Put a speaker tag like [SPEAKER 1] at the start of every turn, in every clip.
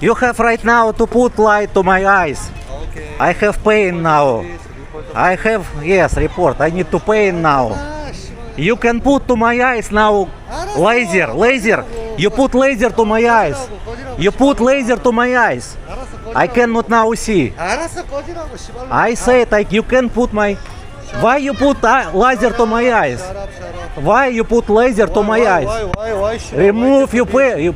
[SPEAKER 1] You have right now to put light to my eyes.
[SPEAKER 2] Okay.
[SPEAKER 1] I have pain now. I have, yes, report. I need to pain now.
[SPEAKER 2] 아, 씨발.
[SPEAKER 1] You can put to my eyes now laser. You put laser to my eyes. You put laser to my eyes.
[SPEAKER 2] 알았어, 꺼지라고.
[SPEAKER 1] I cannot now see.
[SPEAKER 2] 알았어, 꺼지라고, 씨발로.
[SPEAKER 1] I said like you can put my. Why you put laser to my eyes?
[SPEAKER 2] Shut up, shut up.
[SPEAKER 1] Why you put laser to my eyes?
[SPEAKER 2] Why, 씨발.
[SPEAKER 1] Remove you pay. You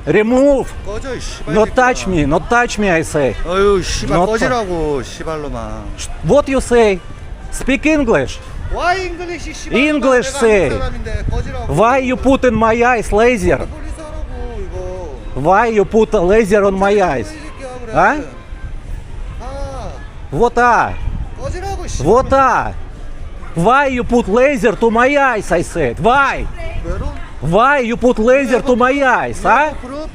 [SPEAKER 1] remove.
[SPEAKER 2] 꺼져, 이 씨발.
[SPEAKER 1] Not
[SPEAKER 2] 새끼야.
[SPEAKER 1] touch me. Not touch me. I say.
[SPEAKER 2] 어휴, 씨발,
[SPEAKER 1] Not
[SPEAKER 2] 꺼지라고, 씨발로만.
[SPEAKER 1] What you say? Speak English.
[SPEAKER 2] Why English, 씨발.
[SPEAKER 1] English
[SPEAKER 2] 내가
[SPEAKER 1] say.
[SPEAKER 2] 한국 사람인데, 꺼지라고.
[SPEAKER 1] Why you put in my eyes laser?
[SPEAKER 2] 폴리스 하라고, 이거.
[SPEAKER 1] Why you put a laser on my eyes?
[SPEAKER 2] 이 새끼야, 그래.
[SPEAKER 1] 아?
[SPEAKER 2] 아,
[SPEAKER 1] What are?
[SPEAKER 2] 꺼지라고, 씨발.
[SPEAKER 1] What are? Why you put laser to my eyes? I said. Why?
[SPEAKER 2] 외로운
[SPEAKER 1] Why you put laser to my eyes? Huh?
[SPEAKER 2] 프로?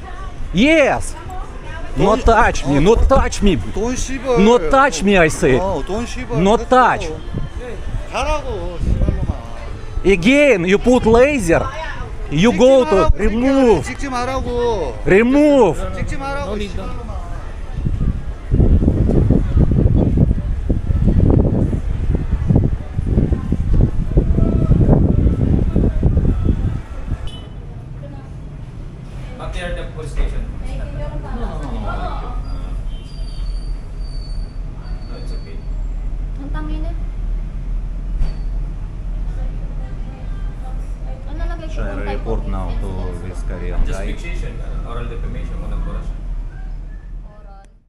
[SPEAKER 1] Yes. Not touch me. Not touch me.
[SPEAKER 2] 돈 씨발.
[SPEAKER 1] Not touch me. I said.
[SPEAKER 2] 돈 씨발.
[SPEAKER 1] Not touch.
[SPEAKER 2] 가라고, 씨발로만.
[SPEAKER 1] Again, you put laser. You go to remove.
[SPEAKER 2] 찍지 말라고.
[SPEAKER 1] Remove.
[SPEAKER 2] 찍지 말라고. 씨발로만.
[SPEAKER 3] Up there at the police station. No, it's okay.
[SPEAKER 4] Ang tangin eh. Ano nalagay ko?
[SPEAKER 1] Shall I report now to this Korean
[SPEAKER 3] Just
[SPEAKER 1] guy?
[SPEAKER 3] fixation, oral defamation, walang corruption.